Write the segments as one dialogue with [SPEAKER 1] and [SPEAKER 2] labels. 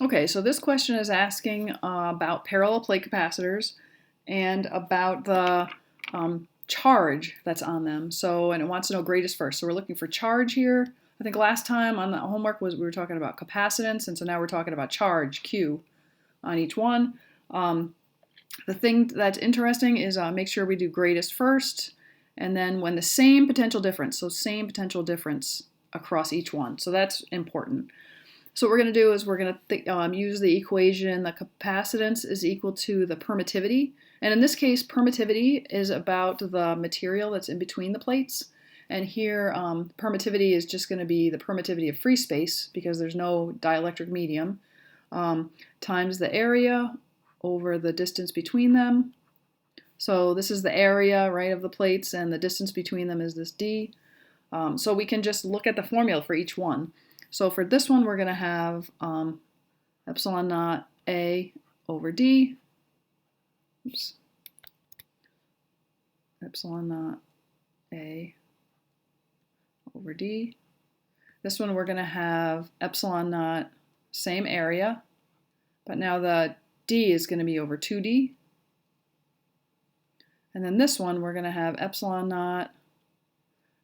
[SPEAKER 1] Okay, so this question is asking about parallel plate capacitors and about the charge that's on them. And it wants to know greatest first. So we're looking for charge here. I think last time on the homework we were talking about capacitance, and so now we're talking about charge, Q, on each one. The thing that's interesting is make sure we do greatest first, and then when the same potential difference, so same potential difference across each one. So that's important. So what we're going to do is we're going to use the equation, the capacitance is equal to the permittivity. And in this case, permittivity is about the material that's in between the plates. And here, permittivity is just going to be the permittivity of free space because there's no dielectric medium, times the area over the distance between them. So this is the area, right, of the plates, and the distance between them is this d. So we can just look at the formula for each one. So for this one, we're going to have epsilon naught A over D. Oops. Epsilon naught A over D. This one, we're going to have epsilon naught, same area, but now the D is going to be over 2D. And then this one, we're going to have epsilon naught.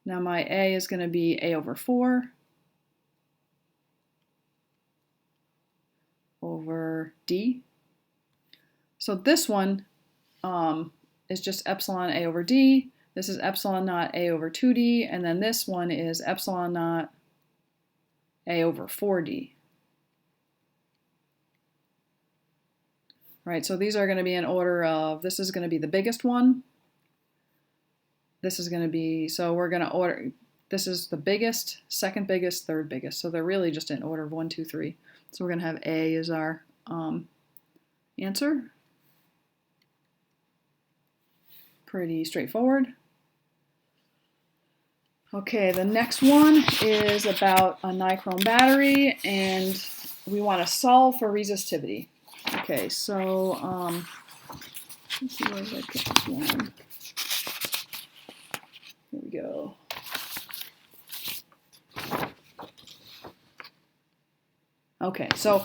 [SPEAKER 1] Now my A is going to be A over 4. Over D. So this one is just epsilon A over D. This is epsilon naught A over 2D. And then this one is epsilon naught A over 4D. Right, so these are going to be in order of, this is going to be the biggest one. This is going to be, so we're going to order, this is the biggest, second biggest, third biggest. So they're really just in order of 1, 2, 3. So we're going to have A as our answer. Pretty straightforward. Okay, the next one is about a Nichrome battery, and we want to solve for resistivity. Okay, so let's see where did I put this one. Here we go. Okay, so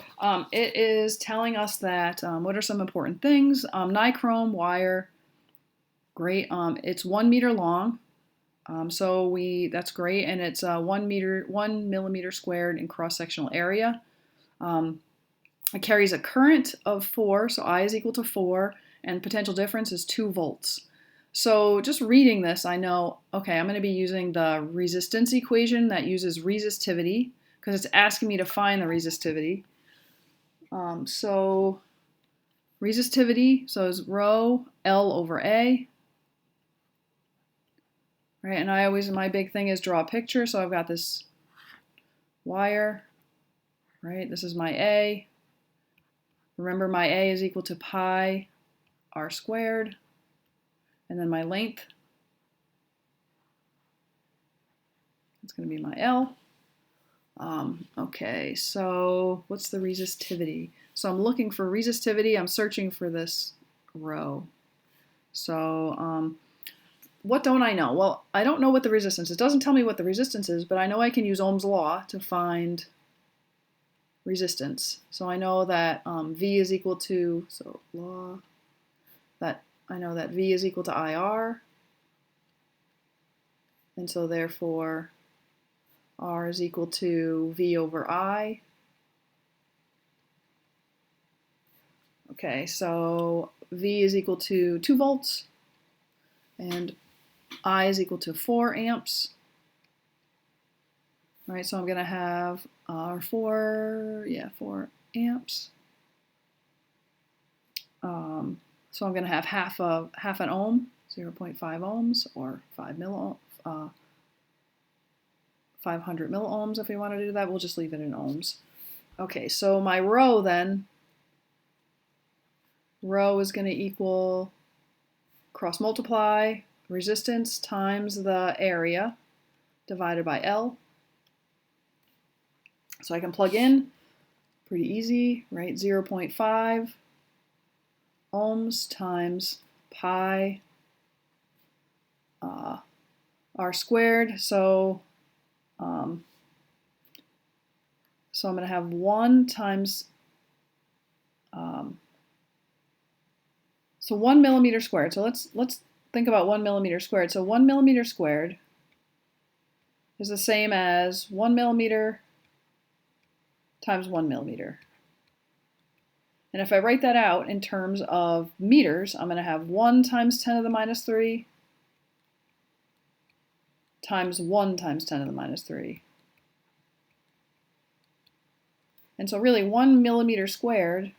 [SPEAKER 1] it is telling us that what are some important things? Nichrome wire, great. It's 1 meter long, so that's great, and it's 1 millimeter squared in cross-sectional area. It carries a current of 4, so I is equal to 4, and potential difference is 2 volts. So just reading this, I know, okay, I'm going to be using the resistance equation that uses resistivity, because it's asking me to find the resistivity. So resistivity, so is rho L over A. Right, and my big thing is draw a picture, so I've got this wire, right, this is my A. Remember my A is equal to pi r squared, and then my length, it's going to be my L. Okay, so what's the resistivity? So I'm looking for resistivity, I'm searching for this rho. So what don't I know? Well, I don't know what the resistance is. It doesn't tell me what the resistance is, but I know I can use Ohm's law to find resistance. So I know that V is equal to, so law, that I know that V is equal to IR, and so therefore R is equal to V over I. Okay, so V is equal to 2 volts, and I is equal to 4 amps. All right, so I'm going to have 4 amps. So I'm going to have half an ohm, 0.5 ohms, or 500 milliohms if we want to do that. We'll just leave it in ohms. Okay, so my rho then, rho is going to equal cross multiply resistance times the area divided by L. So I can plug in, pretty easy, right? 0.5 ohms times pi r squared. So I'm going to have 1 times So 1 millimeter squared. So let's think about 1 millimeter squared. So 1 millimeter squared is the same as 1 millimeter times 1 millimeter. And if I write that out in terms of meters, I'm going to have 1 times 10 to the minus 3 times 1 times 10 to the minus 3. And so really 1 millimeter squared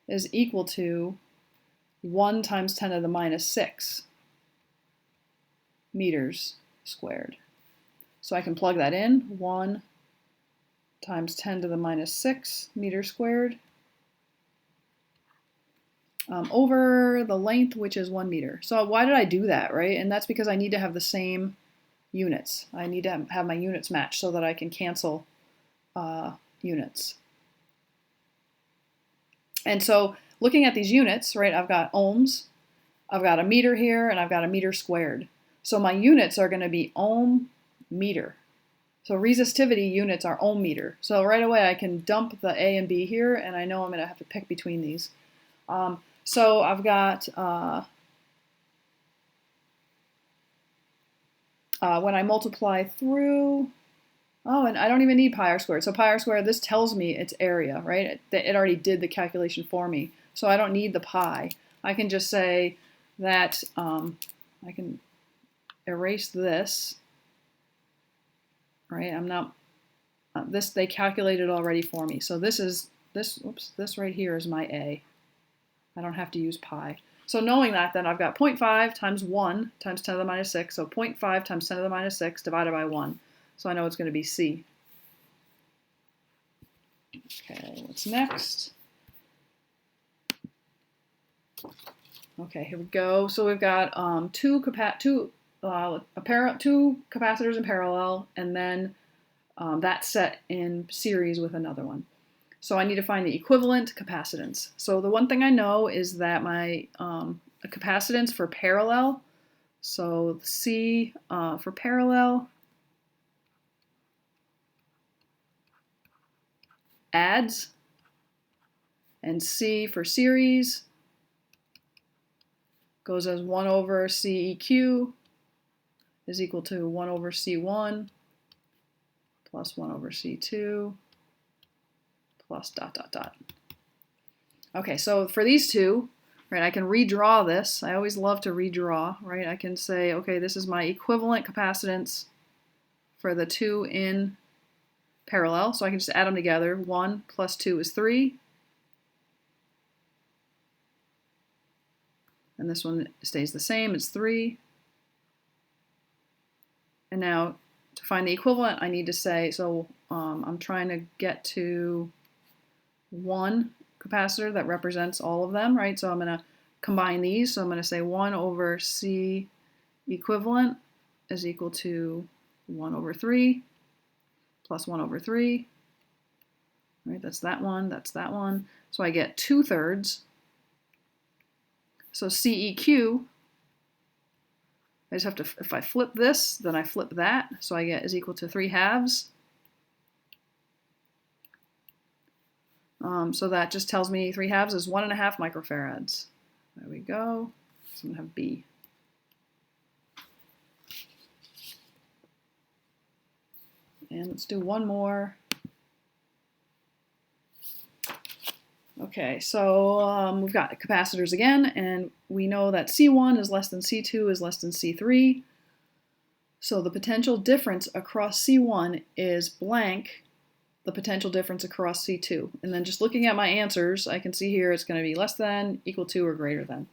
[SPEAKER 1] is equal to 1 times 10 to the minus 6 meters squared. So I can plug that in, 1 times 10 to the minus 6 meters squared over the length, which is 1 meter. So why did I do that, right? And that's because I need to have the same units. I need to have my units match so that I can cancel units. And so looking at these units, right, I've got ohms, I've got a meter here, and I've got a meter squared. So my units are going to be ohm meter. So resistivity units are ohm meter. So right away I can dump the A and B here, and I know I'm going to have to pick between these. So I've got, when I multiply through, oh, and I don't even need pi r squared. So pi r squared, this tells me its area, right? It already did the calculation for me. So I don't need the pi. I can just say that I can erase this, right? I'm not, this, they calculated already for me. So this is, this right here is my A. I don't have to use pi. So knowing that, then I've got 0.5 times 1 times 10 to the minus 6. So 0.5 times 10 to the minus 6 divided by 1. So I know it's going to be C. Okay, what's next? Okay, here we go. So we've got two capacitors in parallel, and then that set in series with another one. So I need to find the equivalent capacitance. So the one thing I know is that my capacitance for parallel, so C for parallel adds, and C for series goes as 1 over CEQ is equal to 1 over C1 plus 1 over C2 plus dot, dot, dot. Okay, so for these two, right, I can redraw this. I always love to redraw, right? I can say, okay, this is my equivalent capacitance for the two in parallel. So I can just add them together. 1 plus 2 is 3. And this one stays the same, it's 3. And now to find the equivalent, I need to say, so I'm trying to get to one capacitor that represents all of them, right? So I'm going to combine these. So I'm going to say 1 over C equivalent is equal to 1 over 3 plus 1 over 3. Right, that's that one, that's that one. So I get 2/3. So CEQ, I just have to, if I flip this, then I flip that. So I get is equal to 3/2. So that just tells me 3/2 is 1.5 microfarads. There we go. So I'm going to have B. And let's do one more. Okay, so we've got capacitors again, and we know that C1 is less than C2 is less than C3. So the potential difference across C1 is blank the potential difference across C2. And then just looking at my answers, I can see here it's going to be less than, equal to, or greater than.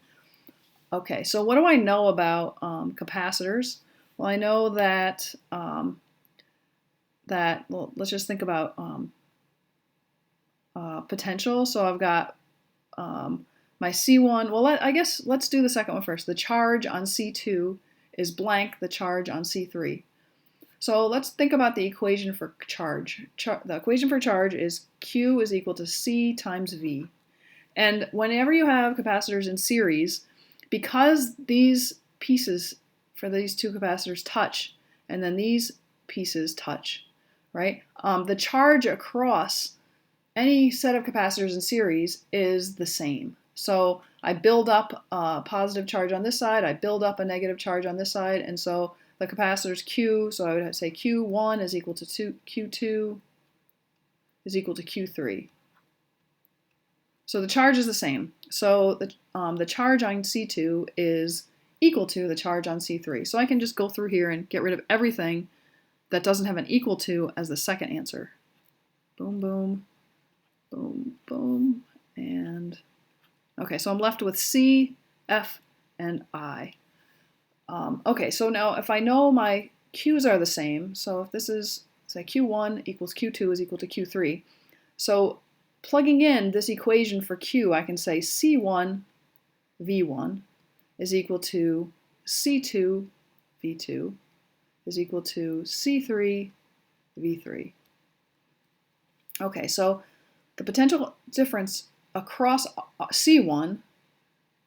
[SPEAKER 1] Okay, so what do I know about capacitors? Well, I know that, well, let's just think about potential. So I've got my C1, well, I guess let's do the second one first. The charge on C2 is blank the charge on C3. So let's think about the equation for charge. The equation for charge is Q is equal to C times V. And whenever you have capacitors in series, because these pieces for these two capacitors touch, and then these pieces touch, right? The charge across any set of capacitors in series is the same. So I build up a positive charge on this side, I build up a negative charge on this side, and so the capacitor's Q, so I would say Q1 is equal to Q2 is equal to Q3. So the charge is the same. So the charge on C2 is equal to the charge on C3. So I can just go through here and get rid of everything that doesn't have an equal to as the second answer. Boom, boom, boom, boom, and okay, so I'm left with C, F, and I. Okay, so now if I know my Q's are the same, so if this is, say, Q1 equals Q2 is equal to Q3, so plugging in this equation for Q, I can say C1 V1 is equal to C2 V2 is equal to C3 V3. Okay, so the potential difference across C1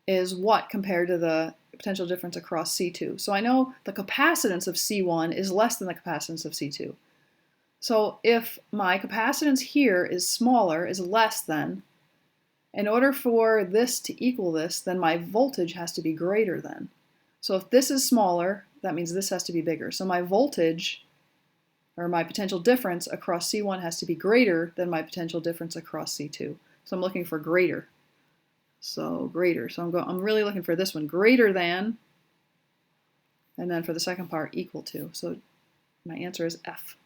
[SPEAKER 1] is what compared to the potential difference across C2? So I know the capacitance of C1 is less than the capacitance of C2. So if my capacitance here is smaller, is less than, in order for this to equal this, then my voltage has to be greater than. So if this is smaller, that means this has to be bigger. So my voltage, or my potential difference across C1 has to be greater than my potential difference across C2. So I'm looking for greater. So greater. So I'm really looking for this one, greater than, and then for the second part, equal to. So my answer is F.